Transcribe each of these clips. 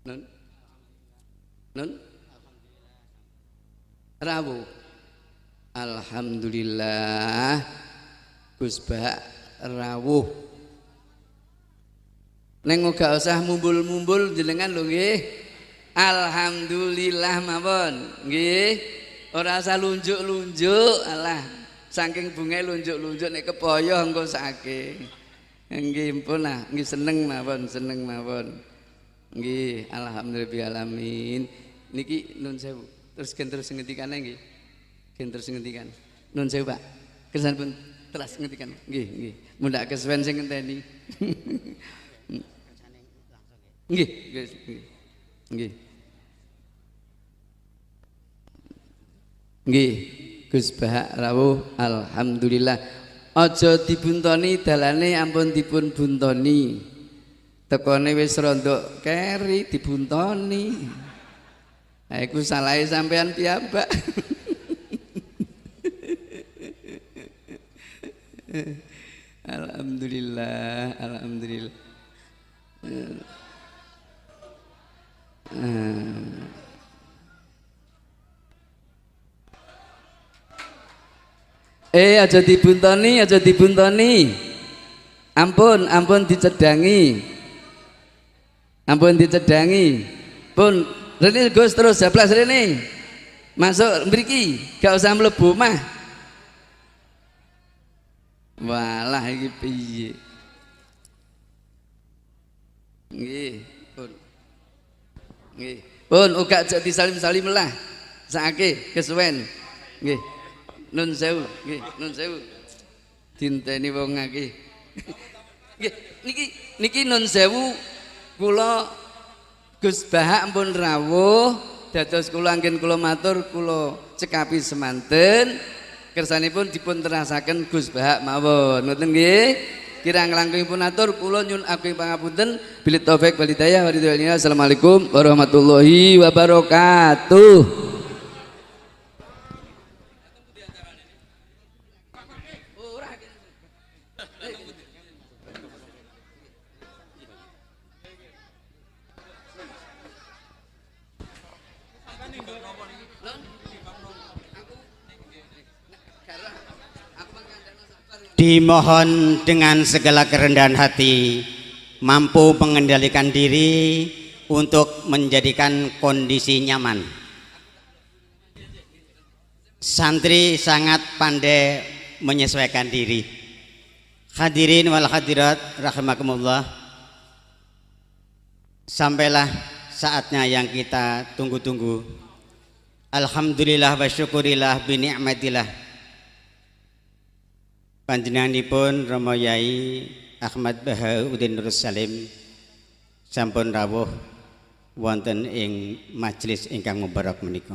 Nun, nun, rawuh. Alhamdulillah, Gus Bak rawuh. Neng gak usah mumbul-mumbul jenengan lho nggih. Alhamdulillah mawon, nggih. Ora usah lunjuk-lunjuk, alah. Saking bunga lunjuk-lunjuk nek kepaya engko saking. Nggih pun lah, nggih seneng mawon, seneng mawon. Nggih, alhamdulillah alamin. Niki nun sewu. Terus ngendikane nggih. Terus ngendikan. Nun sewu, Pak. Kersanipun terus ngendikan. Nggih, nggih. Mundak kesuwen sing ngenteni. Nggih, nggih. Nggih. Nggih, Gus Bahak rawuh alhamdulillah. Aja dibuntoni dalane ampun dipun buntoni. Tekone wis rondok keri dibuntoni. Ha iku salahe sampean piyambak. Alhamdulillah, alhamdulillah. Aja dibuntoni, aja dibuntoni. Ampun, ampun dicedangi. Ampun dicedangi. Pun rene Gus terus jablas rene. Masuk mriki, gak usah mlebu mah. Walah iki piye? Nggih, pun. Nggih. Pun uga aja disalim-salim lah. Sakake kesuwen. Nggih. Nun sewu, nggih, nun sewu. Dinteni wong akeh. Nggih, niki nun sewu kula Gus Bahak ampun rawuh dados kula anggen kula matur kula cekapi semanten kersanipun dipun terasaken Gus Bahak mawon. Ngoten nggih. Kirang langkungipun atur kula nyun ageng pangapunten bilit taufik wal hidayah wa ridwanillah. Assalamualaikum warahmatullahi wabarakatuh. Dimohon dengan segala kerendahan hati mampu mengendalikan diri untuk menjadikan kondisi nyaman. Santri sangat pandai menyesuaikan diri. Hadirin wal hadirat rahimakumullah. Sampailah saatnya yang kita tunggu-tunggu. Alhamdulillah wa syukurillah bi ni'matillah. Panjenenganipun Rama Yai Ahmad Bahauddin Nur Salim sampun rawuh wonten ing majelis ingkang mubarak menika.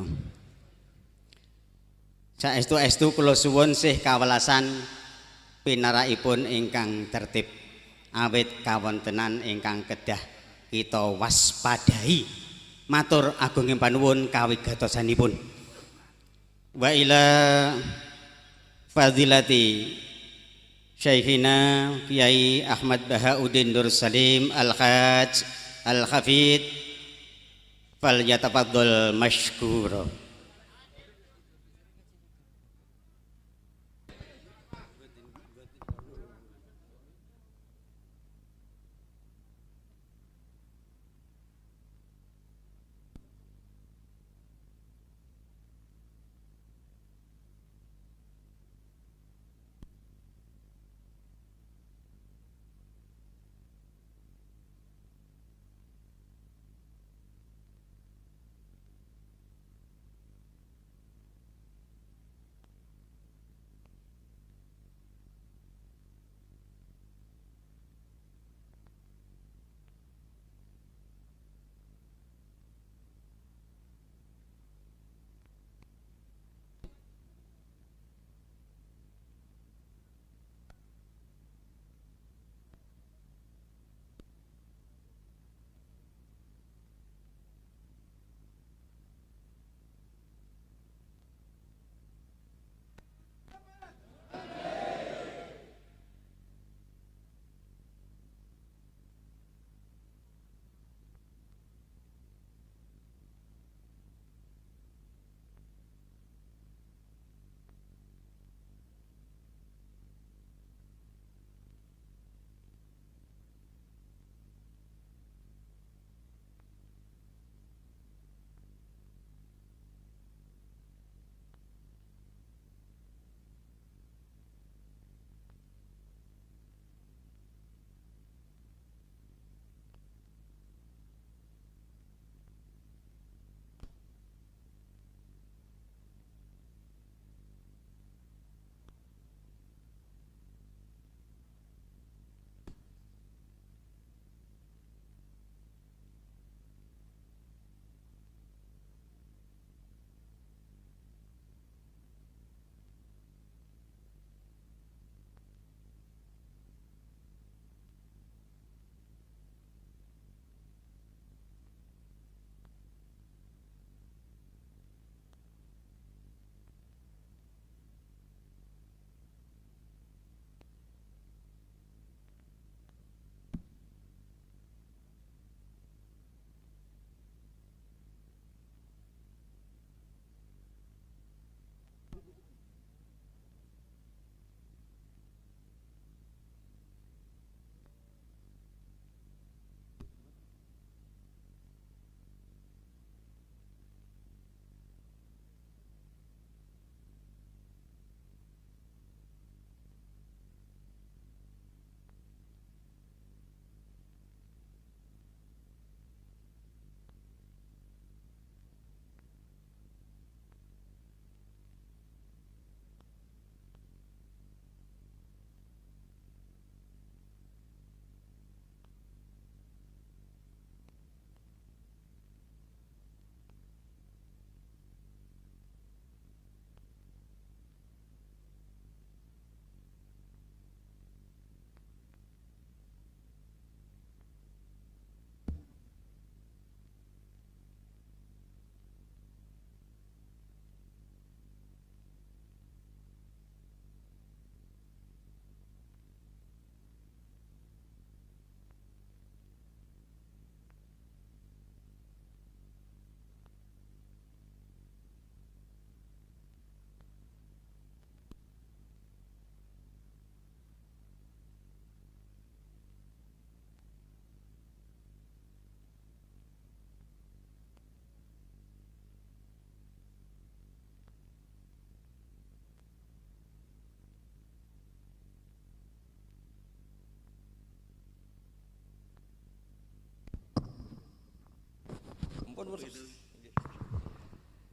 Saestu-estu kula suwun sih kawelasan pinaraipun ingkang tertib awit kawontenan ingkang kedah kita waspadai. Matur agunging panuwun kawigatosanipun. Wa ila fadilati Syekhina Kiai Ahmad Bahauddin Nur Salim Al-Hajj Al-Hafid fal yatafaddal mashkura.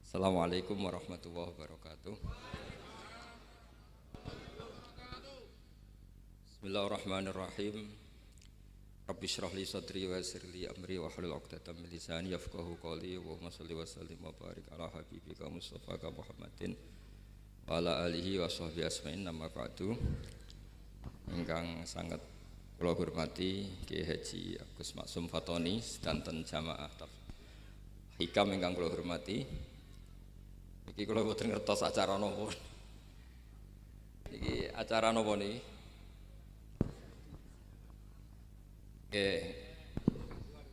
Assalamualaikum warahmatullahi wabarakatuh. Bismillahirrahmanirrahim. Rabbi shrah li sadri wa yassir li amri wa hlul 'uqdatam min lisani yafqahu qawli wa shalli wa sallim wa barik ala habibika Mustafa Muhammadin wa ala alihi wa sahbihi asma'in nama ba'du. Ingkang sangat kula hormati Kiai Haji Agus Maksum Fatoni sedanten jamaah hikam ingkang kula hormati. Iki kula boten ngertos acara napa. Iki acara napa niki?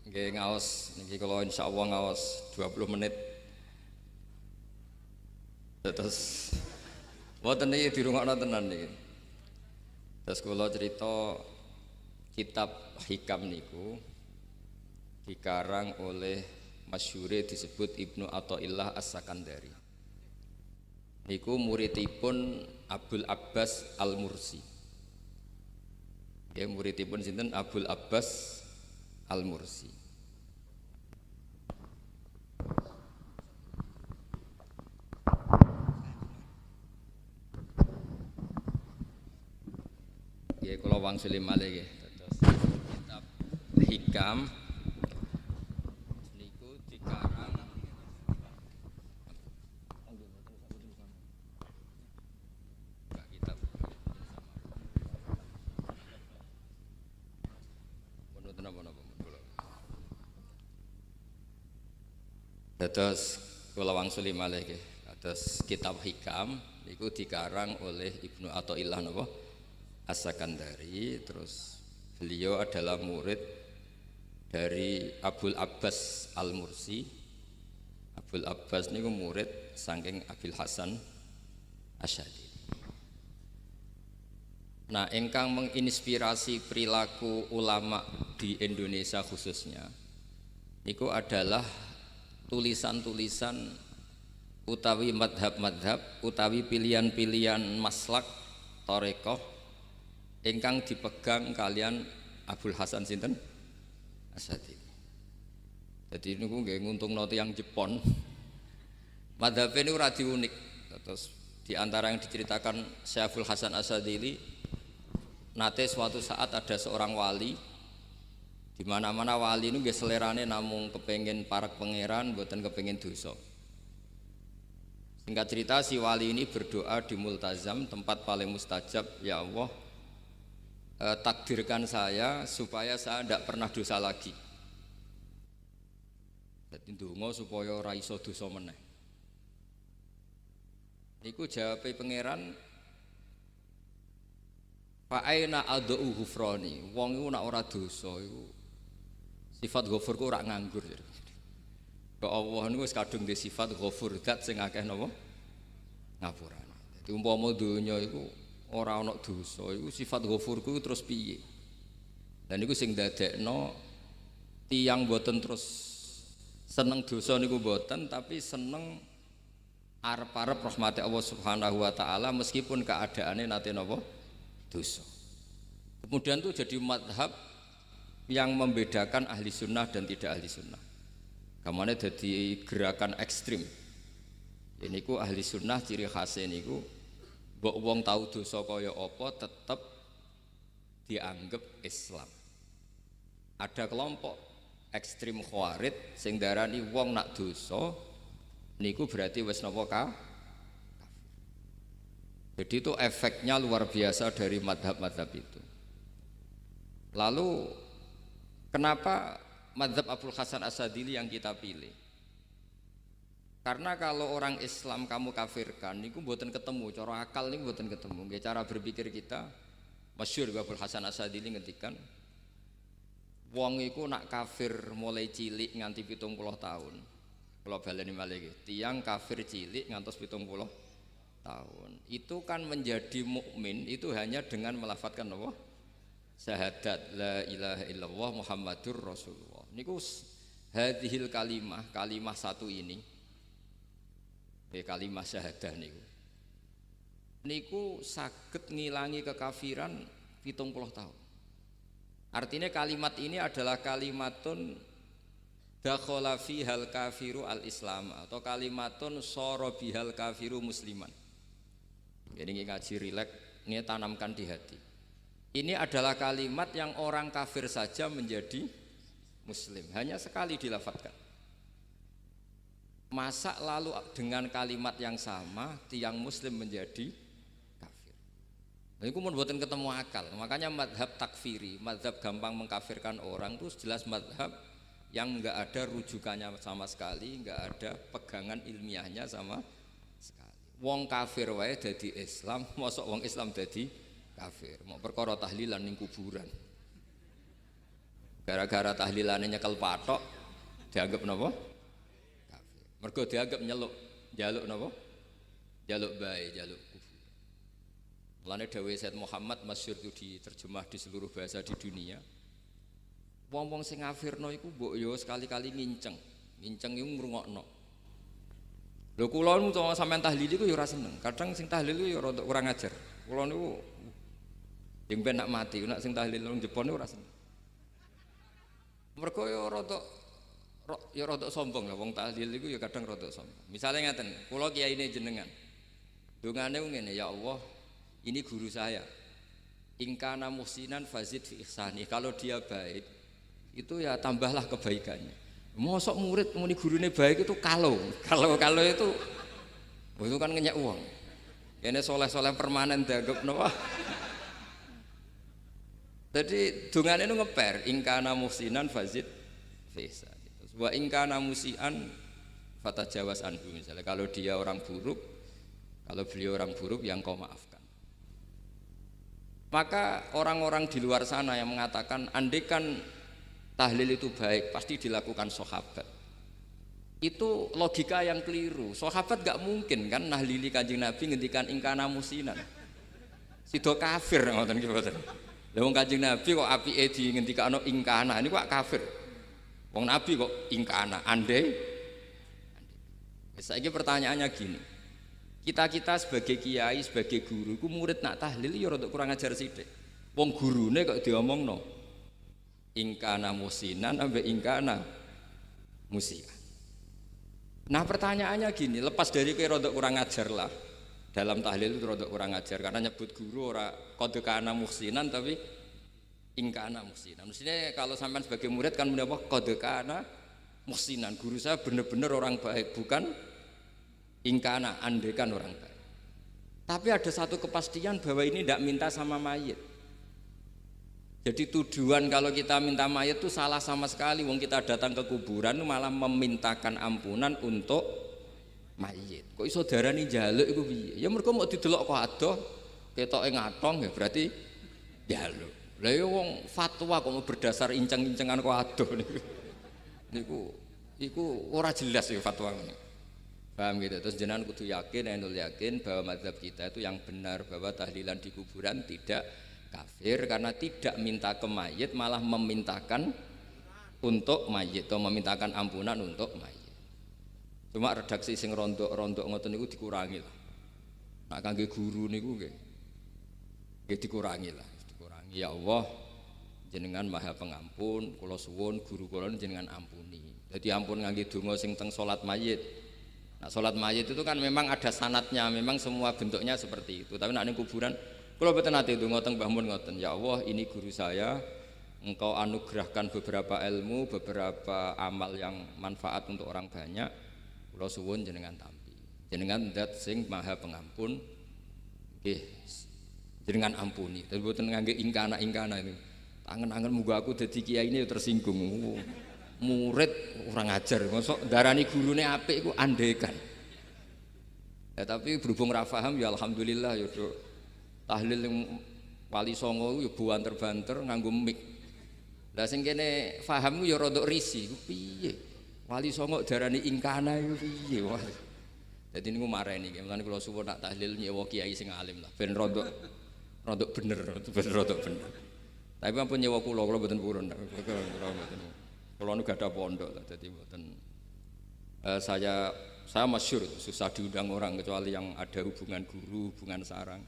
Nggih ngaos niki kula insyaallah ngaos 20 menit. Terus mboten niki dirungokno tenan niki. Terus kula cerita kitab hikam niku dikarang oleh masyhure disebut Ibnu Athaillah As-Sakandari. Niku muridipun Abul Abbas Al-Mursi. Ya muridipun sinten Abul Abbas Al-Mursi. Ya kula wangsuli malih nggih dados kitab hikam niku dikarang kitab menurut napa dados kula wangsuli malih nggih dados kitab hikam niku dikarang oleh Ibnu Athaillah napa As-Sakandari. Terus beliau adalah murid dari Abul Abbas Al-Mursi. Abul Abbas niku murid saking Abil Hasan Asy'ari. Nah, ingkang menginspirasi perilaku ulama di Indonesia khususnya niku adalah tulisan-tulisan utawi madhab-madhab utawi pilihan-pilihan maslak thariqah ingkang dipegang kalian Abul Hasan sinten Asy'ari. Jadi niku nggih nguntungno tiyang Jepon. Madhabe niku ora diunik. Terus di antara yang diceritakan Syekh Abul Hasan Asy'ari, nate suatu saat ada seorang wali, di mana-mana wali niku nggih selerane namung kepengin parek pangeran, mboten kepengin dosa. Singkat cerita si wali ini berdoa di multazam, tempat paling mustajab, ya Allah, takdirkan saya supaya saya tidak pernah dosa lagi. Jadi ndonga supaya ora iso dosa meneh. Niku jawabe pangeran, fa aina ad'u ghufrani. Wong iku nek ora dosa iku sifat ghafur ku ora nganggur. Kok Allah niku wis kadung di sifat ghafur, zat sing akeh napa ngapurane. Dadi umpama donya iku ora ana dosa iku sifat ghafurku terus piye. Dan niku sing ndadekno tiyang boten terus seneng dosa niku boten, tapi seneng arep-arep rahmati Allah Subhanahu wa taala meskipun keadaane nate napa dosa. Kemudian itu jadi madhab yang membedakan ahli sunnah dan tidak ahli sunnah. Kamane dadi gerakan ekstrim. Ini ku ahli sunnah ciri khasnya niku mbok wong tau dosa kaya apa tetep dianggap Islam. Ada kelompok ekstrim khawarij sing darani wong nak dosa niku berarti wis napa kafir. Jadi itu efeknya luar biasa dari madhab-madhab itu. Lalu kenapa madhab Abul Hasan Asy'ari yang kita pilih? Karena kalau orang Islam kamu kafirkan niku mboten ketemu, cara akal niku mboten ketemu. Nggih cara berpikir kita masyhur Abul Hasan Asy'ari ngendikan wong iku nak kafir mulai cilik nganti 70 tahun. Kula baleni malih nggih, tiyang kafir cilik ngantos 70 tahun. Itu kan menjadi mukmin itu hanya dengan melafadzkan apa? Syahadat la ilaha illallah Muhammadur Rasulullah. Niku hadhil kalimah satu ini. Kalimah syahadah niku saged ngilangi kekafiran 70 tahun. Artinya kalimat ini adalah kalimatun dakhala fihal kafiru al-islam atau kalimatun sara bihal kafiru musliman. Jadi ngaji rileks, ini tanamkan di hati. Ini adalah kalimat yang orang kafir saja menjadi muslim, hanya sekali dilafadzkan. Masa lalu dengan kalimat yang sama tiang muslim menjadi kafir. Nah, itu pun buatan ketemu akal. Makanya madhab takfiri, madhab gampang mengkafirkan orang itu jelas madhab yang enggak ada rujukannya sama sekali, enggak ada pegangan ilmiahnya sama sekali. Wong kafir wae dadi Islam, mosok wong Islam dadi kafir. Mau perkara tahlilan ning kuburan. Gara-gara tahlilane nyekel patok dianggap napa? Kafir. Mergo dianggap njaluk napa? Jaluk bae, jaluk kufur. Mulane dawuh Said Muhammad masyhur itu diterjemah di seluruh bahasa di dunia. Wong-wong sing ngafirno iku mbok yo sekali-kali nginceng iku ngrungokno. Lho kula nu sampean tahlil iku yo ora seneng. Kadang sing tahlil iku yo rada kurang ajar. Kula niku yang ben nak mati, nak sing tahlil nang Jepun ora seneng. Mergo yo rada sombong lah wong tahlil iku yo kadang rada sombong. Misale ngaten, kula kiyaine jenengan. Dongane ngene, ya Allah, ini guru saya. Ingkana muhsinan fazid fi ihsani. Kalau dia baik, itu ya tambahlah kebaikannya. Mosok murid muni gurune baik itu kalau itu kan ngenyek uang. Ini soleh-soleh permanen dianggap napa? Jadi dongane itu ngeper ingkana muhsinan fazid fisa. Wa ingkana musian fatajawas anhu. Misalnya kalau dia orang buruk, kalau beliau orang buruk yang kau maafkan. Maka orang-orang di luar sana yang mengatakan andekan tahlil itu baik pasti dilakukan sahabat. Itu logika yang keliru. Sahabat gak mungkin kan nahlili Kanjeng Nabi ngendikan ingkana musinan. Sido kafir ngoten ki mboten. Lah wong Kanjeng Nabi kok apike di ngendikano ingkana ini kok kafir. Wong Nabi kok ingkana andai. Saiki pertanyaannya gini. Kita sebagai kiai, sebagai guru iku murid nak tahlil ya rada kurang ajar sithik. Wong gurune kok diomongno ingkana musinan ambek ingkana musia. Nah pertanyaannya gini, lepas dari kira rada kurang ajar lah. Dalam tahlil itu rada kurang ajar karena nyebut guru ora qad kana muhsinan tapi ingkana muhsinan. Mestinya kalau sampean sebagai murid kan menapa qad kana muhsinan. Guru saya benar-benar orang baik, bukan ingkana andekan orang baik. Tapi ada satu kepastian bahwa ini tidak minta sama mayit. Jadi tujuan kalau kita minta mayit itu salah sama sekali. Wong kita datang ke kuburan malah memintakan ampunan untuk mayit. Kok iso darani njaluk iku piye? Ya mergo mau didelok kok adoh, ketoke ngatong ya berarti njaluk. Lah ya wong fatwa kok mau berdasar inceng-incengan kok adoh niku. Iku ora jelas ya fatwa ini. Paham gitu. Terus jenengan kudu yakin, enul yakin bahwa mazhab kita itu yang benar bahwa tahlilan di kuburan tidak kafir karena tidak minta ke mayit malah memintakan untuk mayit atau memintakan ampunan untuk mayit. Cuma redaksi sing rondok-rondok ngoten niku dikurangi lah. Nak kangge guru niku nggih dikurangi lah, dikurangi. Ya Allah, jenengan Maha Pengampun, kula suwun guru kula jenengan ampuni. Jadi ampun ngangge donga sing teng salat mayit. Nah, salat mayit itu kan memang ada sanatnya, memang semua bentuknya seperti itu. Tapi nak ning kuburan kula mboten nate donga teng Mbah Mun ngoten. Ya Allah, ini guru saya, Engkau anugerahkan beberapa ilmu, beberapa amal yang manfaat untuk orang banyak. Kula suwun jenengan tampi. Jenengan zat sing Maha Pengampun. Nggih. Jenengan ampuni. Tapi mboten ngangge ingkana ini. Angen-angen muga aku dadi kiai ini tersinggung. Murid orang ajar. Mosok darani gurune apik iku andekan. Ya tapi berhubung ra paham ya alhamdulillah ya Dok. Tahlil yang Wali Songo ya banter-banter nganggo mic. Lah sing kene paham ya rada risi. Piye? Wali Songo darani ingkana iku piye wae. Dadi niku mareni iki. Mulane kula suwun nak tahlil nyewa kiai sing alim lah ben rodok bener, ben rodok bener. Tapi ampun nyewa kula mboten purun. Kula nu gadah pondok dadi mboten saya masyhur susah diundang orang kecuali yang ada hubungan guru, hubungan sarang.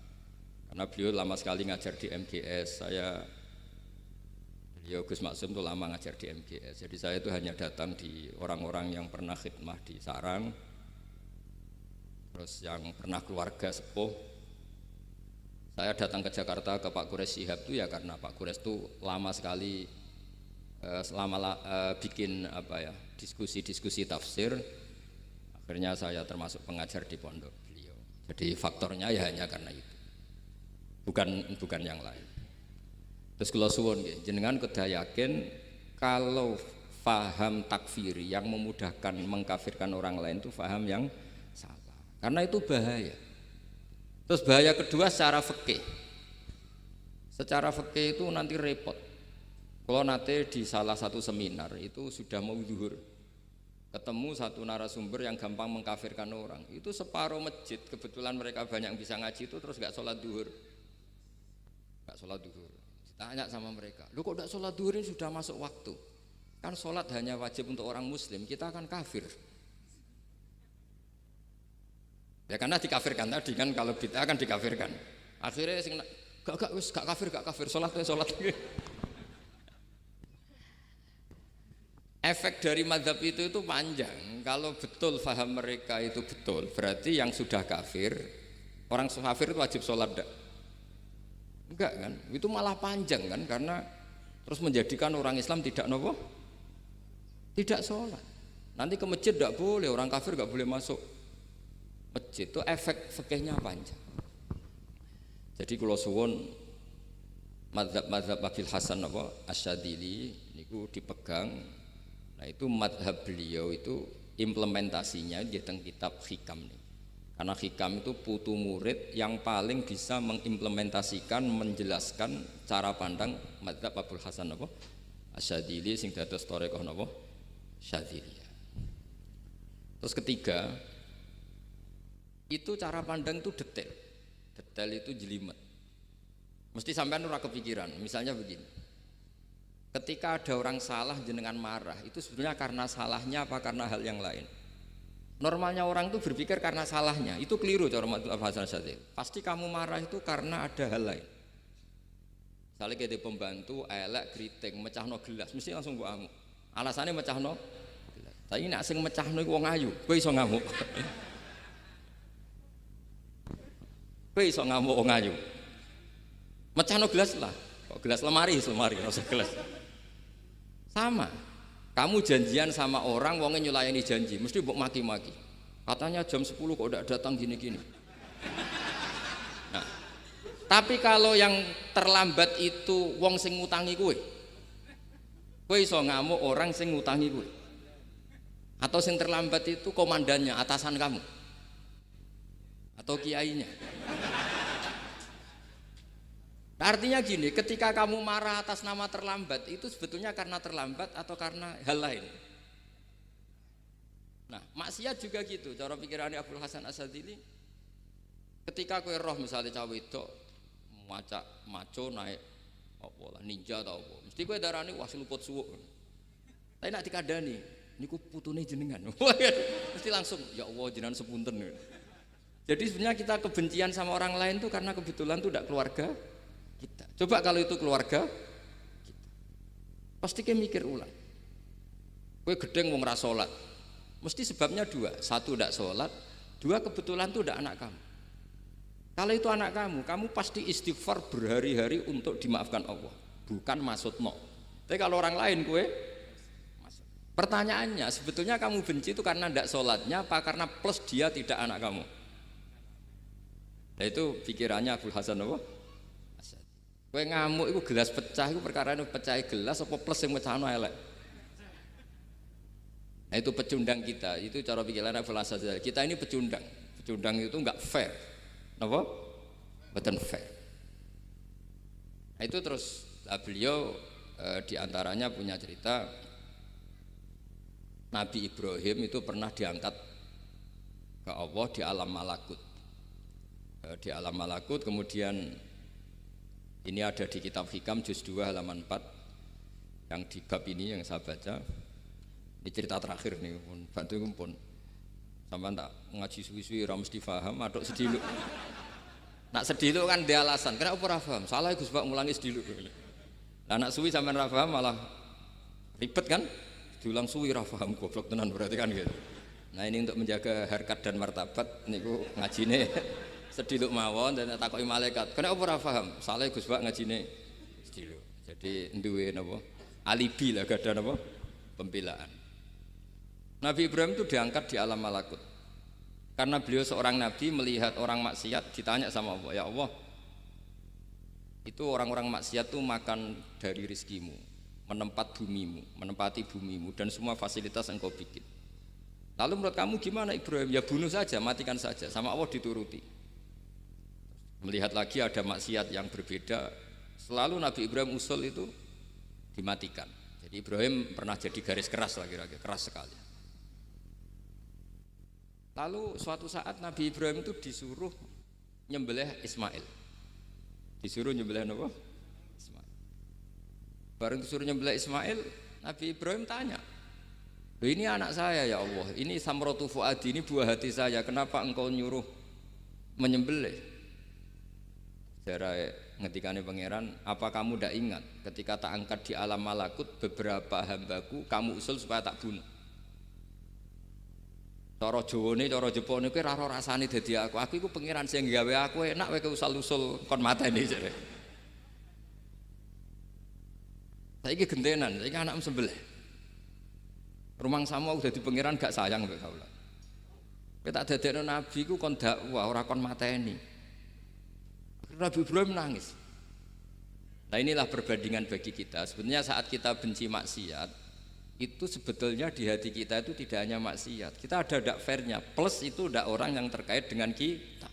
Karena beliau lama sekali ngajar di MGS. Saya Ya Gus Maksum itu lama ngajar di MGS. Jadi saya itu hanya datang di orang-orang yang pernah khidmah di sarang, terus yang pernah keluarga sepuh. Saya datang ke Jakarta ke Pak Kures Shihab itu ya karena Pak Kures itu lama sekali bikin diskusi-diskusi tafsir. Akhirnya saya termasuk pengajar di pondok beliau. Jadi faktornya ya hanya karena itu, bukan yang lain. Terus kula suwun nggih, jenengan kedah yakin kalau faham takfiri yang memudahkan mengkafirkan orang lain itu faham yang salah. Karena itu bahaya. Terus bahaya kedua secara fikih. Secara fikih itu nanti repot. Kalau nanti di salah satu seminar itu sudah mau zuhur, ketemu satu narasumber yang gampang mengkafirkan orang. Itu separuh masjid, kebetulan mereka banyak yang bisa ngaji itu terus gak sholat zuhur. Gak sholat zuhur. Tanya sama mereka, lu kok tidak sholat duhur ini sudah masuk waktu? Kan sholat hanya wajib untuk orang muslim, kita akan kafir. Ya karena dikafirkan tadi kan, kalau kita akan dikafirkan. Akhirnya gak kafir, sholat. Efek dari mazhab itu panjang. Kalau betul faham mereka itu betul, berarti yang sudah kafir, orang kafir itu wajib sholat enggak? Enggak kan, itu malah panjang kan, karena terus menjadikan orang Islam tidak tidak sholat. Nanti ke masjid tidak boleh, orang kafir nggak boleh masuk masjid. Itu efek fikihnya panjang. Jadi kalau suwon mazhab Abil Hasan Asyadzili niku dipegang. Nah itu mazhab beliau itu implementasinya di teng kitab Hikam nih. Karena hikam itu putu murid yang paling bisa mengimplementasikan, menjelaskan cara pandang mazhab Abul Hasan Asyadzili sing dados thariqah Syadziliyah. Terus ketiga, itu cara pandang itu detail. Detail itu jelimet. Mesti sampean ora kepikiran. Misalnya begini. Ketika ada orang salah jenengan marah, itu sebenarnya karena salahnya apa karena hal yang lain? Normalnya orang itu berpikir karena salahnya, itu keliru cara Abul Hasan Asyadzili. Pasti kamu marah itu karena ada hal lain. Misalnya kayak pembantu, elek, keriting, mecahno gelas, mesti langsung gua ngamuk. Alasannya mecahno gelas. Tapi nak sing mecahno iku wong ayu, kowe iso ngamuk. Kowe iso ngamuk wong ayu. Mecahno gelas lah. Kok gelas lemari, ora usah gelas. Sama. Kamu janjian sama orang, wongnya nyulayani janji, mesti mbok maki-maki. Katanya jam 10 kok udah datang gini-gini. Nah, tapi kalau yang terlambat itu wong sing ngutangi kowe iso ngamuk orang sing ngutangi kowe. Atau sing terlambat itu komandannya, atasan kamu. Atau kiainya. Artinya gini, ketika kamu marah atas nama terlambat itu sebetulnya karena terlambat atau karena hal lain. Nah, maksiat juga gitu. Cara pikirannya Abul Hasan Asyadzili, ketika kowe roh misalnya cawe itu macak maco naik apa lah ninja atau apa, mesti kowe darani wah seluput suwuk. Tapi nak dikandani, niku putune jenengan. Mesti langsung ya Allah jenengan sepunten. Jadi sebenarnya kita kebencian sama orang lain tuh karena kebetulan tuh tidak keluarga kita. Coba kalau itu keluarga kita, pasti kayak mikir ulang. Kue gedeng wong ra salat, mesti sebabnya dua. Satu tidak sholat, dua kebetulan tuh udah anak kamu. Kalau itu anak kamu pasti istighfar berhari-hari untuk dimaafkan Allah, bukan maksud no. Tapi kalau orang lain kue, pertanyaannya sebetulnya kamu benci itu karena tidak sholatnya, apa karena plus dia tidak anak kamu? Nah itu pikirannya Abul Hasan Kowe ngamuk itu gelas pecah itu perkara itu pecah gelas apa plus yang mecahno elek. Nah itu pecundang kita, itu cara pikiran Abul Hasan. Kita ini pecundang. Pecundang itu enggak fair. Napa? Mboten fair. Nah itu terus beliau diantaranya punya cerita Nabi Ibrahim itu pernah diangkat ke Allah di alam malakut. Di alam malakut kemudian ini ada di kitab Hikam juz 2 halaman 4 yang di bab ini yang saya baca. Ini cerita terakhir nih, pun bantu pun. Sampai tak ngaji suwi-suwi ora mesti paham, aduk sediluk. Nak sediluk kan dia alasan, kenapa ora paham? Salah Gus Pak mulangi sediluk. Lah anak suwi sampean ra paham malah ribet kan? Diulang suwi ra paham goblok tenan berarti kan gitu. Nah ini untuk menjaga harkat dan martabat niku ngajine sediluk mawon dan takoki malaikat. Kenapa ora paham? Saleh Gus Bak ngajine sediluk. Jadi duwe napa? Alibi lah gada napa? Pembelaan. Nabi Ibrahim itu diangkat di alam malakut. Karena beliau seorang nabi melihat orang maksiat ditanya sama Allah, ya Allah, itu orang-orang maksiat tuh makan dari rizkimu, menempati bumimu dan semua fasilitas engkau bikin. Lalu menurut kamu gimana Ibrahim? Ya bunuh saja, matikan saja. Sama Allah dituruti. Melihat lagi ada maksiat yang berbeda, selalu Nabi Ibrahim usul itu dimatikan. Jadi Ibrahim pernah jadi garis keras lagi, keras sekali. Lalu suatu saat Nabi Ibrahim itu disuruh nyembelih Ismail. Disuruh nyembelih apa? Ismail. Bareng disuruh nyembelih Ismail, Nabi Ibrahim tanya, ini anak saya ya Allah, ini samratu fuadi, ini buah hati saya, kenapa engkau nyuruh menyembelih? Sejarah ngetikane pangeran, apa kamu tidak ingat ketika tak angkat di alam malakut beberapa hambaku kamu usul supaya tak bunuh? Cara Jawane, cara Jepone kowe ora rasane dadi aku. Aku iku pangeran sing gawe aku enak wae usul-usul kon mateni jare. Saiki gentenan, saiki anakmu sembelih. Rumangsamu udah di pangeran gak sayang mbek kaula. Kowe tak dadekno nabi ku kon dakwah ora kon mateni. Nabi Ibrahim nangis. Nah inilah perbandingan bagi kita. Sebenarnya saat kita benci maksiat, itu sebetulnya di hati kita itu tidak hanya maksiat, kita ada dak fairnya, plus itu ada orang yang terkait dengan kita.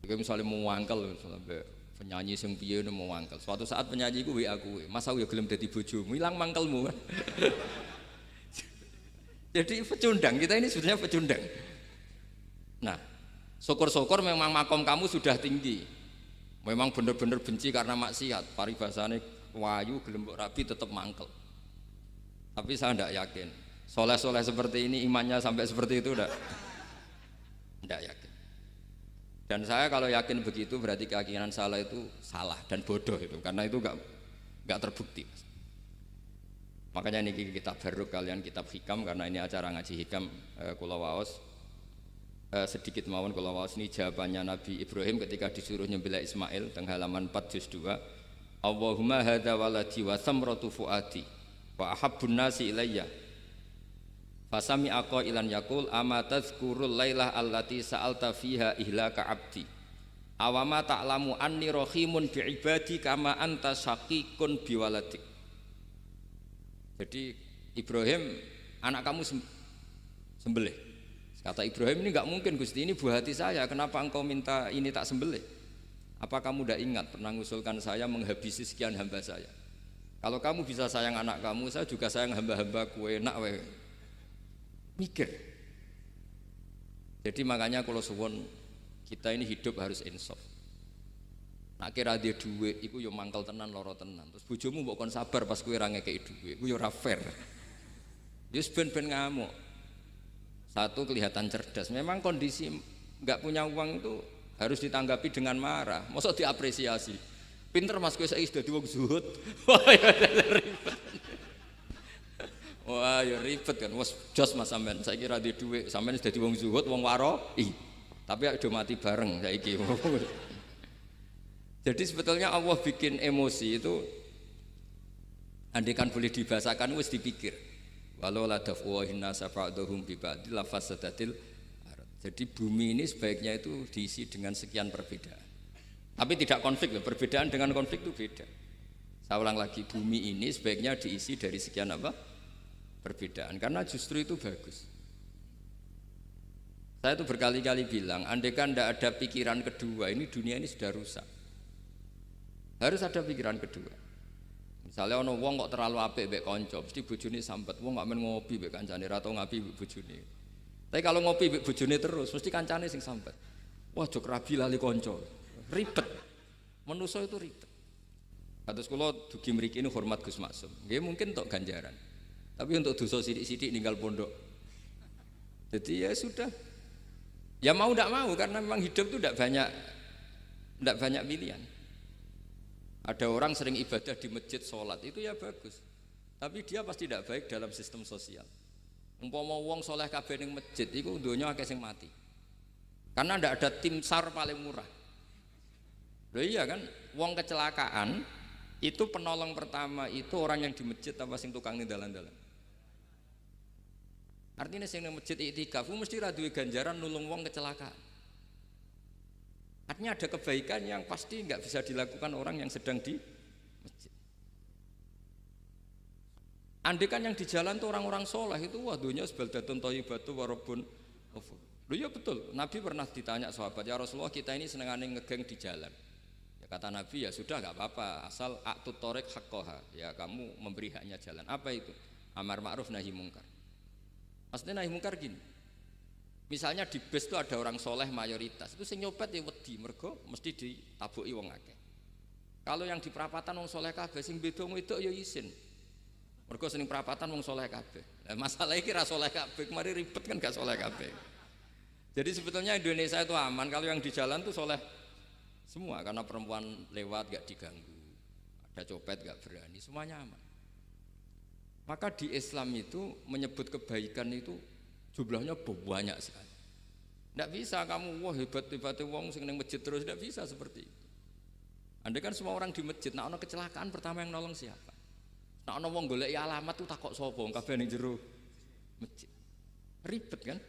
Jika misalnya mau wangkel, misalnya penyanyi sing piye mau wangkel, suatu saat penyanyi ku WA aku, masa aku ya gelem dadi bojomu, hilang mangkelmu kan. Jadi pecundang, kita ini sebetulnya pecundang. Nah, syukur-syukur memang makom kamu sudah tinggi, memang benar-benar benci karena maksiat, paribasane wayu gelem mbok rabi tetap mangkel. Tapi saya tidak yakin soleh-soleh seperti ini imannya sampai seperti itu tidak yakin. Dan saya kalau yakin begitu berarti keyakinan salah itu salah dan bodoh itu, karena itu nggak terbukti. Makanya ini kitab baru kalian kitab hikam, karena ini acara ngaji hikam kula waos sedikit mawon kula waos ini jawabannya Nabi Ibrahim ketika disuruh nyembelih Ismail teng halaman 4 juz 2. Allahumma hadza waladi wa samratu fuadi wa ahabbun nasi ilayya fasami aqa ilan yaqul ama tazkurul lailah allati sa'alta fiha ihlaka abdi awama ta'lamu anni rahimun bi ibadi kama anta syaqiqun bi waladik. Jadi Ibrahim, anak kamu sembelih. Kata Ibrahim, ini enggak mungkin Gusti, ini buah hati saya, kenapa engkau minta ini tak sembelih? Apa kamu tidak ingat pernah mengusulkan saya menghabisi sekian hamba saya? Kalau kamu bisa sayang anak kamu, saya juga sayang hamba-hambaku, enak wae. Mikir. Jadi makanya kalau suwon kita ini hidup harus insaf. Nak kira dia duit, iku yo mangkel tenan, loro tenan. Terus bojomu mbok kon sabar pas kowe ra ngekeki duit, iku yo ora fair. Yo ben-ben ngamuk. Satu kelihatan cerdas. Memang kondisi enggak punya uang itu harus ditanggapi dengan marah, masa diapresiasi. Pinter mas kowe saiki dadi wong zuhud. Wah ya ribet. Wah ya ribet kan. Wes jos mas sampean saiki ra duwe dhuwit, sampean dadi wong zuhud, wong waroi. Tapi do mati bareng saiki. Jadi sebetulnya Allah bikin emosi itu andikan boleh dibahasakan wis dipikir. Walau la dafwahin nasa fa'dhum bi ba'dil lafasadatil. Jadi bumi ini sebaiknya itu diisi dengan sekian perbedaan. Tapi tidak konflik, perbedaan dengan konflik itu beda. Saya ulang lagi, bumi ini sebaiknya diisi dari sekian apa? Perbedaan, karena justru itu bagus. Saya itu berkali-kali bilang, andaikan tidak ada pikiran kedua, ini dunia ini sudah rusak. Harus ada pikiran kedua. Misalnya ono wong kok terlalu apik mbek kanca, mesti bojone sambat, wong gak men ngopi mbek kancane, ra tau ngapi mbek bojone. Tapi kalau ngopi mbek bojone terus, mesti kancane sing sambat. Wah, jok rabi lali kanca. Ribet. Manusa itu ribet. Kados kula dugi mriki ini hormat Gus Maksum. Nggih mungkin tok ganjaran. Tapi untuk dosa sithik-sithik ninggal pondok. Jadi ya sudah. Ya mau ndak mau karena memang hidup itu ndak banyak pilihan. Ada orang sering ibadah di masjid sholat itu ya bagus, tapi dia pasti tidak baik dalam sistem sosial. Umpama wong soleh kabeh ning masjid itu donya akeh sing mati. Karena tidak ada tim SAR paling murah. Loh iya kan, wong kecelakaan itu penolong pertama itu orang yang di masjid apa sing tukang ning dalan-dalan. Artinya sing ning masjid iktikaf mesti ra duwe ganjaran nulung wong kecelakaan. Artinya ada kebaikan yang pasti nggak bisa dilakukan orang yang sedang di masjid. Andai kan yang di jalan tuh orang-orang soleh itu wah dunya sebaldatun thayyibatu wa rabbun ghafur. Loh ya betul, Nabi pernah ditanya sahabat, ya Rasulullah kita ini senengane ngegeng di jalan. Ya kata Nabi ya sudah nggak apa-apa, asal a'tut thoriq haqqaha, ya kamu memberi haknya jalan. Apa itu? Amar ma'ruf nahi mungkar. Maksudnya nahi mungkar gini. Misalnya di bus itu ada orang soleh mayoritas, itu sing nyopet ya wedi mergo mesti ditabuki wong akeh. Kalau yang di perapatan wong soleh kabeh sing beda wedok ya isin. Mergo sing perapatan wong soleh kabeh. Lah masalah iki ra soleh kabeh, kemari ribet kan gak soleh kabeh. Jadi sebetulnya Indonesia itu aman kalau yang di jalan tuh soleh semua karena perempuan lewat gak diganggu. Ada copet gak berani, semuanya aman. Maka di Islam itu menyebut kebaikan itu jumlahnya banyak sekali. Tidak bisa kamu wah hebat-hebatnya wong sing ning masjid terus, tidak bisa seperti itu. Andai kan semua orang di masjid, nah ono kecelakaan pertama yang nolong siapa? Nah ono wong goleki alamat tuh takok sapa wong kabeh ning jero masjid. Ribet kan?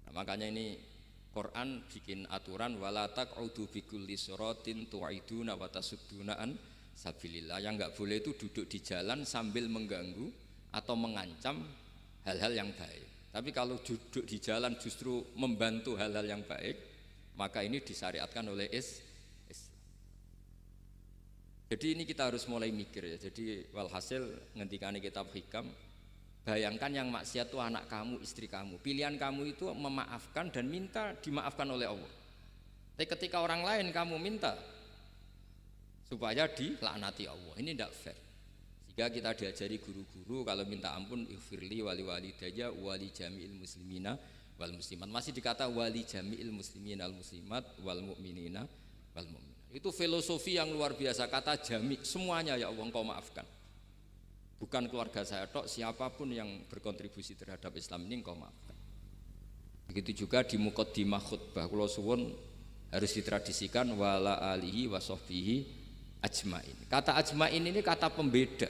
Nah, makanya ini Quran bikin aturan wala taq'udu bikulli siratin tu'iduna wa tasudduna an sabilillah. Yang enggak boleh itu duduk di jalan sambil mengganggu atau mengancam hal-hal yang baik. Tapi kalau duduk di jalan justru membantu hal-hal yang baik, maka ini disyariatkan oleh Islam. Jadi ini kita harus mulai mikir ya. Jadi walhasil ngendikane kitab hikam, bayangkan yang maksiat itu anak kamu, istri kamu. Pilihan kamu itu memaafkan dan minta dimaafkan oleh Allah. Tapi ketika orang lain kamu minta supaya dilaknati Allah, ini tidak fair. Jika kita diajari guru-guru kalau minta ampun ighfirli wali walidayya wali jami'il muslimina wal muslimat, masih dikata wali jami'il muslimina wal muslimat wal mu'minina wal mu'minat. Itu filosofi yang luar biasa, kata jami' semuanya ya Allah engkau maafkan. Bukan keluarga saya tok, siapapun yang berkontribusi terhadap Islam ini engkau maafkan. Begitu juga di muqaddimah khutbah kula suwun harus ditradisikan wala alihi wa sahbihi ajmain. Kata ajmain ini kata pembeda.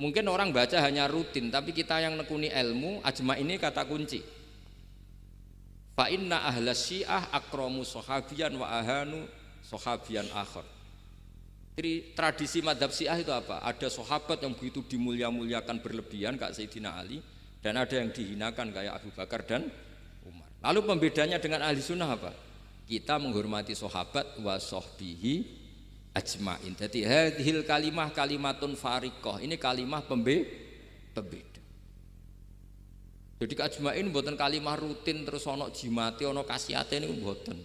Mungkin orang baca hanya rutin, tapi kita yang nekuni ilmu, ajmain ini kata kunci. Fa inna ahlas syiah akramu sahabiyan wa ahanu sahabiyan akhar. Tradisi madhab syiah itu apa? Ada sahabat yang begitu dimulia-muliakan berlebihan kayak Sayyidina Ali, dan ada yang dihinakan kayak Abu Bakar dan Umar. Lalu pembedanya dengan ahli sunnah apa? Kita menghormati sahabat wa sahbihi ajmain. Jadi hadhil kalimah kalimatun fariqah. Ini kalimah pembeda. Jadi ajmain mboten kalimah rutin terus ono jimate ono kasiate niku mboten.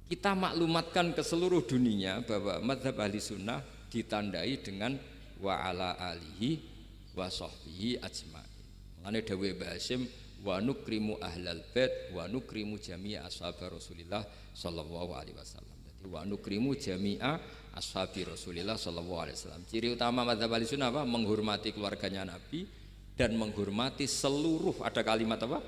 Kita maklumatkan ke seluruh dunia bahwa mazhab ahli sunnah ditandai dengan wa ala alihi wa sahbihi ajmain. Mulane dawuh Mbah Hasyim wa nukrimu ahlal bait wa nukrimu jami'a ashab Rasulillah sallallahu alaihi wasallam. Wa nukrimu jami'a ashabi Rasulillah sallallahu alaihi wasallam. Ciri utama mazhab Ahlussunnah apa? Menghormati keluarganya Nabi dan menghormati seluruh, ada kalimat apa?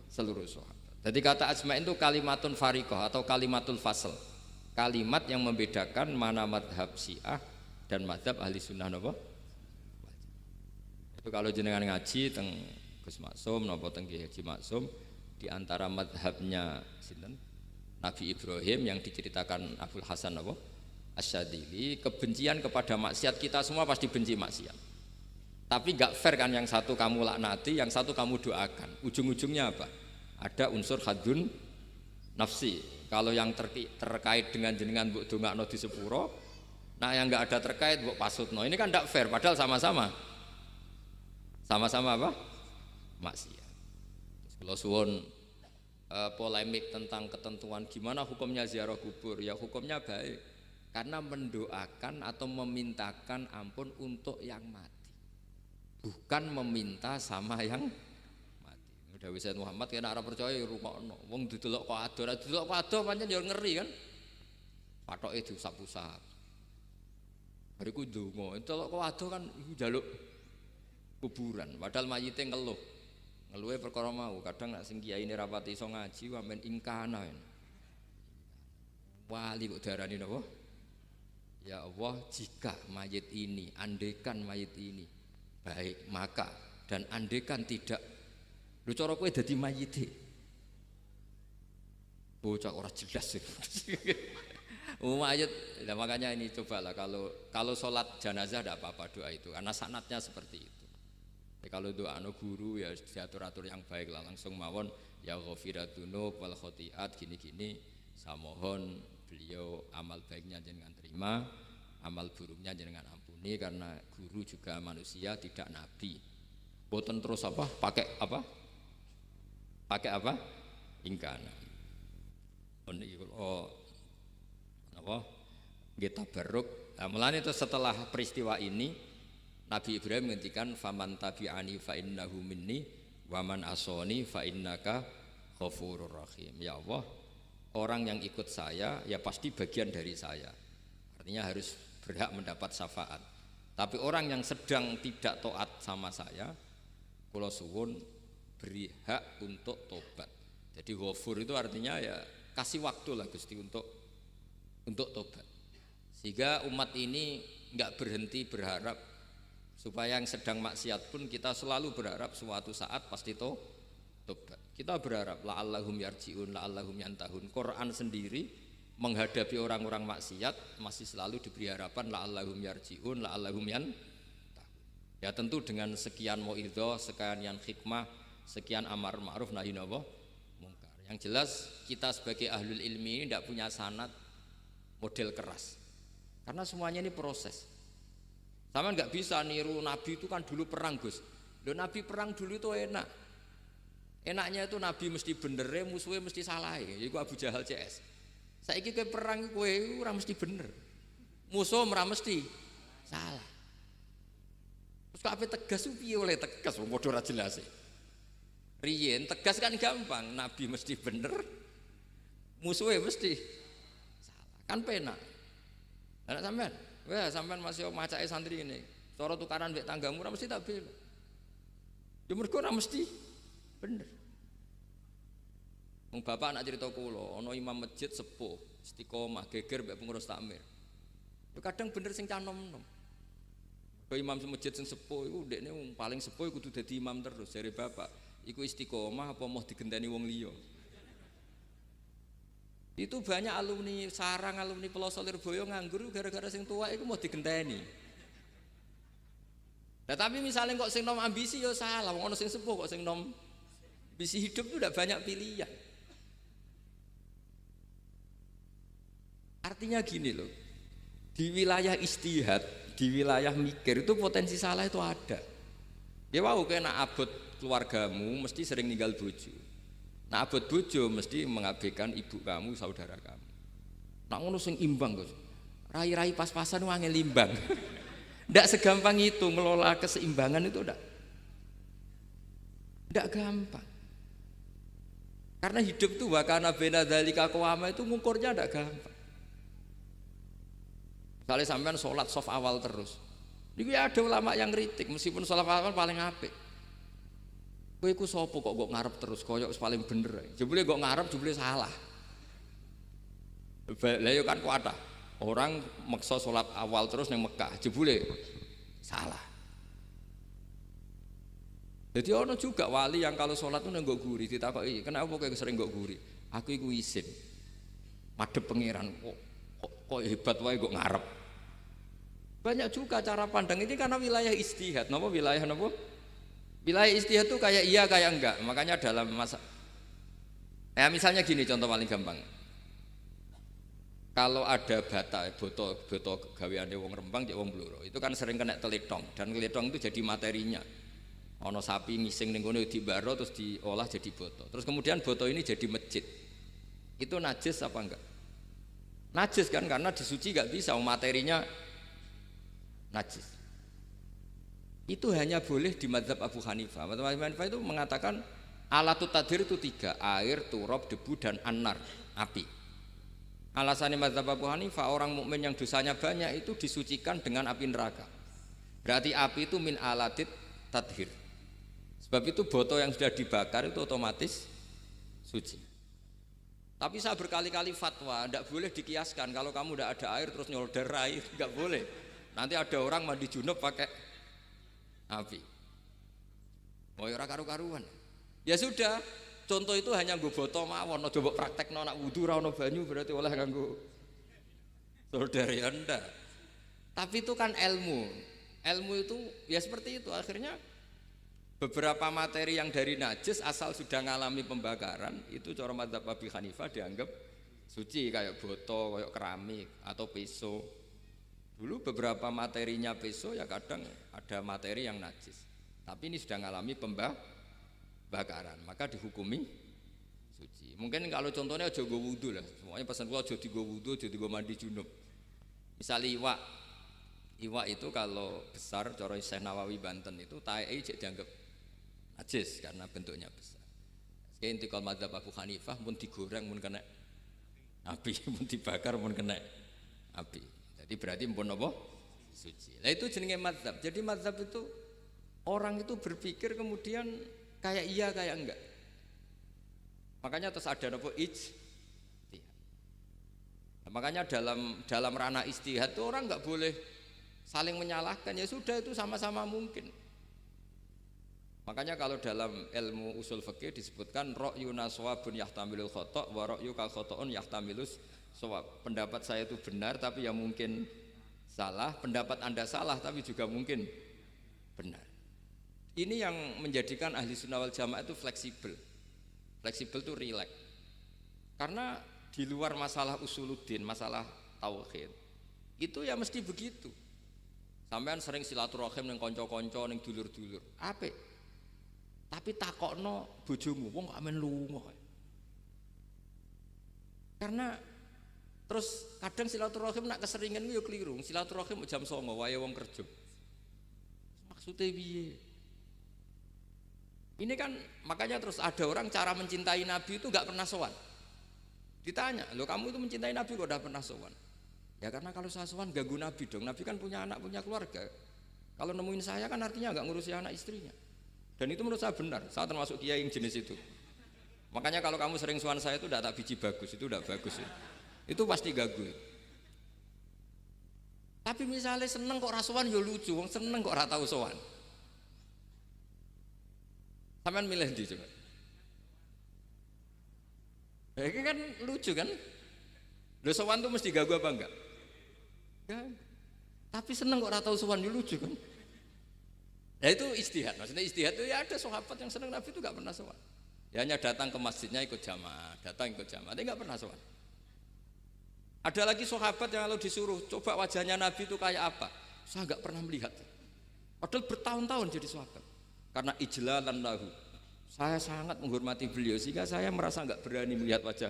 Seluruh sahabat. Jadi kata ajma'in itu kalimatun fariqah atau kalimatul fasl. Kalimat yang membedakan mana mazhab Syiah dan mazhab Ahlussunnah apa? Itu kalau jenengan ngaji teng Gus Maksum napa teng Haji Maksum di antara mazhabnya sinten? Nabi Ibrahim yang diceritakan Abul Hasan apa? Asyadili, kebencian kepada maksiat kita semua pasti benci maksiat. Tapi gak fair kan, yang satu kamu laknati, yang satu kamu doakan. Ujung-ujungnya apa? Ada unsur hadun nafsi. Kalau yang terkait dengan jenengan mbok dongakno di sepuro, nah yang gak ada terkait mbok pasutno. Ini kan gak fair, padahal sama-sama apa? Maksiat. Terus kalau suwun polemik tentang ketentuan gimana hukumnya ziarah kubur, ya hukumnya baik karena mendoakan atau memintakan ampun untuk yang mati, bukan meminta sama yang mati. Udah Sayyid Muhammad kena arah percaya rungokno wong didelok kok ado, didelok kok ado pancen ya ngeri kan, patoke diusap-usap Bariku ndonga, entelok kok adoh kan iku njaluk kuburan, padahal mayite ngeluh. Ngeluhe perkara mau, kadang nek sing kiyaine rapati iso ngaji wamen ingkana. Wali kok diarani napa? Ya Allah, jika mayit ini, andekan mayit ini baik, maka dan andekan tidak, lu cara kowe dadi mayite. Bocah ora jelas itu. Mayit, nah makanya ini cobalah kalau sholat jenazah tidak apa-apa doa itu, karena sanatnya seperti itu. Kalau doa guru ya diatur-atur yang baik lah, langsung mawon ya ghafiratunu wal khotiat gini-gini, saya mohon beliau amal baiknya jangan terima, amal buruknya jangan ampuni, karena guru juga manusia tidak nabi. Boten terus apa pakai apa ingkana. Oh apa kita baruk. Nah, mulane itu setelah peristiwa ini Nabi Ibrahim menghentikan faman tabi'ani fa innahu minni wa man asoni fa innaka ghafurur rahim. Ya Allah, orang yang ikut saya ya pasti bagian dari saya. Artinya harus berhak mendapat syafaat. Tapi orang yang sedang tidak taat sama saya, kula suwun beri hak untuk tobat. Jadi ghafur itu artinya ya kasih waktu lah Gusti untuk tobat. Sehingga umat ini enggak berhenti berharap supaya yang sedang maksiat pun kita selalu berharap suatu saat pasti tobat. Kita berharap la'allahum yarji'un, la'allahum yantahun. Quran sendiri menghadapi orang-orang maksiat masih selalu diberi harapan la'allahum yarji'un, la'allahum yantahun. Ya tentu dengan sekian mauidhah, sekian hikmah, sekian amar ma'ruf nahi mungkar. Yang jelas kita sebagai ahlul ilmi ini tidak punya sanad model keras. Karena semuanya ini proses. Sama nggak bisa niru Nabi itu kan dulu perang Gus. Loh Nabi perang dulu itu enak. Enaknya itu Nabi mesti bener, musuhnya mesti salah. Iku Abu Jahal CS. Saiki kowe perang kowe ora mesti bener. Musuh ora mesti salah. Terus kabeh tegas piye oleh tegas wong padha ora jelas. Riyen tegas kan gampang, Nabi mesti bener. Musuhnya mesti salah. Kan penak. Anak sampean wah, sampean masih macake santri ini. Cara tukaran mbek tanggamu ora mesti tak bela. Ya mergo ora mesti bener. Wong bapak anak cerita kula, ana imam masjid sepuh, istiqomah geger mbek pengurus takmir. Ya kadang bener sing canom-nom. Kaya imam masjid sing sepuh iku ndekne wong paling sepuh kudu dadi imam terus jare bapak. Iku istiqomah apa mau digenteni wong liya. Itu banyak alumni sarang, alumni Pelosok Lirboyo nganggur gara-gara sing tua itu mau digenteni. Nah, tapi misalnya kok sing nom ambisi ya salah, wong ono sing sepuh kok sing nom ambisi hidup itu udah banyak pilihan. Artinya gini loh, di wilayah istihad, di wilayah mikir itu potensi salah itu ada. Ya wau kena abot keluargamu mesti sering ninggal bojo. Nah abot bojo mesti mengabaikan ibu kamu, saudara kamu. Nak ngono sing imbang Gus. Rai-rai pas-pasan wangel imbang. Ndak segampang itu ngelola keseimbangan itu ndak gampang. Karena hidup itu wakana bena dzalika qawama itu ngukurnya ndak gampang. Misalnya sampean sholat soft awal terus. Ini ada ulama yang kritik meskipun sholat awal paling apik. Kowe iku sapa kok ngarep terus koyok paling bener. Jebule kok ngarep jebule salah. Lah yo kan kuatah. Orang maksa sholat awal terus nang Mekah, jebule salah. Jadi ono juga wali yang kalau sholat tuh nang nggo guri ditakoki, "Kenapa kowe sering nggo guri?" Aku iku isin. Madhep pangeran kok hebat wae kok ngarep. Banyak juga cara pandang ini karena wilayah istihad. Napa wilayah napa? Wilayah istihad itu kayak iya kayak enggak. Makanya dalam masa misalnya gini contoh paling gampang. Kalau ada boto gaweane wong Rembang cek wong Blora, itu kan sering kena teletong dan teletong itu jadi materinya. Ono sapi ngising ning kono dibaro terus diolah jadi boto. Terus kemudian boto ini jadi masjid. Itu najis apa enggak? Najis kan karena disuci enggak bisa, materinya najis. Itu hanya boleh di mazhab Abu Hanifah. Abu Hanifah itu mengatakan alatut tadhir itu 3, air, turab, debu dan anar, api. Alasannya mazhab Abu Hanifah, orang mukmin yang dosanya banyak itu disucikan dengan api neraka. Berarti api itu min alatit tathir. Sebab itu botol yang sudah dibakar itu otomatis suci. Tapi saya berkali-kali fatwa, tidak boleh dikiaskan. Kalau kamu tidak ada air terus nyolder air, nggak boleh. Nanti ada orang mandi junub pakai api. Mau ora karu-karuan. Ya sudah, contoh itu hanya nggo botol mawon, coba praktekno nak wudu ra ono banyu berarti oleh nganggo solder ya ndak. Tapi itu kan ilmu. Ilmu itu ya seperti itu. Akhirnya beberapa materi yang dari najis asal sudah ngalami pembakaran itu cara mazhab Abi Hanifah dianggap suci, kayak botol, kayak keramik atau peso. Dulu beberapa materinya peso ya kadang ada materi yang najis. Tapi ini sudah ngalami pembakaran, maka dihukumi suci. Mungkin kalau contohnya aja go wudu lah. Semuanya pesan gua aja digo wudu, aja digo mandi junub. Misalnya iwak itu kalau besar cara Syekh Nawawi Banten itu tae dianggap najis karena bentuknya besar. Sekian inti kalau mazhab Abu Hanifah pun digoreng pun kena api, pun dibakar pun kena api. Jadi berarti pun apa? Suci. Nah itu jenenge mazhab. Jadi mazhab itu orang itu berpikir kemudian kayak iya kayak enggak. Makanya terus ada apa ijtihad. Nah, makanya dalam ranah ijtihad itu orang enggak boleh saling menyalahkan, ya sudah itu sama-sama mungkin. Makanya kalau dalam ilmu usul fikih disebutkan ra'yuna shawabun yahtamilul khata' wa ra'yuka khata'un yahtamilus shawab. Pendapat saya itu benar tapi ya mungkin salah, pendapat Anda salah tapi juga mungkin benar. Ini yang menjadikan ahli sunnah wal jamaah itu fleksibel. Fleksibel itu rileks. Karena di luar masalah usuluddin, masalah tauhid, itu ya mesti begitu. Sampean sering silaturahim ning kanca-kanca ning dulur-dulur. Apik. Tapi takokno bojomu, wong kok amen lunga. Karena terus kadang silaturahim nak keseringan yo keliru. Silaturahim jam 09.00 wae wong kerja. Maksudnya piye? Ini kan makanya terus ada orang cara mencintai Nabi itu gak pernah sowan. Ditanya, "Loh kamu itu mencintai Nabi kok udah pernah sowan?" Ya karena kalau saya sowan ganggu Nabi dong. Nabi kan punya anak, punya keluarga. Kalau nemuin saya kan artinya gak ngurusi anak istrinya. Dan itu menurut saya benar. Saya termasuk kiai yang jenis itu. Makanya kalau kamu sering sowan saya itu udah tak biji bagus, itu udah bagus ya. Itu pasti ganggu. Tapi misalnya seneng kok rasuan ya lucu, wong seneng kok ora tau sowan. Sampean milih ndi coba? Ini kan lucu kan? Lho sowan tuh mesti ganggu apa enggak? Enggak. Tapi seneng kok ora tau sowan ya lucu kan? Nah itu ijtihad. Maksudnya ijtihad itu ya ada sahabat yang seneng Nabi itu enggak pernah sowan. Ya hanya datang ke masjidnya ikut jamaah, datang ikut jamaah, tapi enggak pernah sowan. Ada lagi sahabat yang kalau disuruh coba wajahnya Nabi itu kayak apa, saya enggak pernah melihat. Padahal bertahun-tahun jadi sahabat. Karena ijlalan lahu, saya sangat menghormati beliau sehingga saya merasa enggak berani melihat wajah.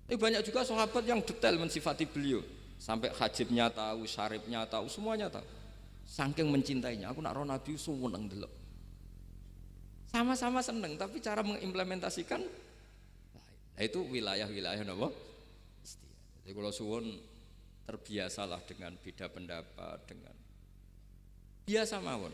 Tapi banyak juga sahabat yang detail mensifati beliau, sampai hajibnya tahu, syaribnya tahu, semuanya tahu. Saking mencintainya, aku nak roh Nabi seneng delok. Sama-sama seneng, tapi cara mengimplementasikan, nah itu wilayah-wilayah napa? Jadi kalau suwun terbiasalah dengan beda pendapat, dengan biasa mawon.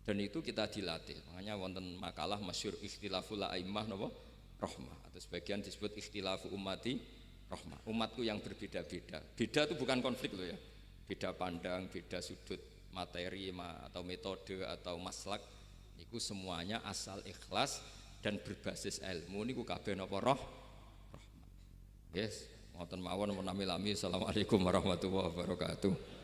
Dan itu kita dilatih. Makanya wonten makalah masyhur ikhtilaful a'immah napa? Rahmah. Atau sebagian disebut ikhtilafu ummati rahmah. Umatku yang berbeda-beda. Beda itu bukan konflik loh ya. Beda pandang, beda sudut materi atau metode atau maslak. Niku semuanya asal ikhlas dan berbasis ilmu niku kabeh napa rahmah. Yes. Ngoten mawon menami-lami. Assalamualaikum warahmatullahi wabarakatuh.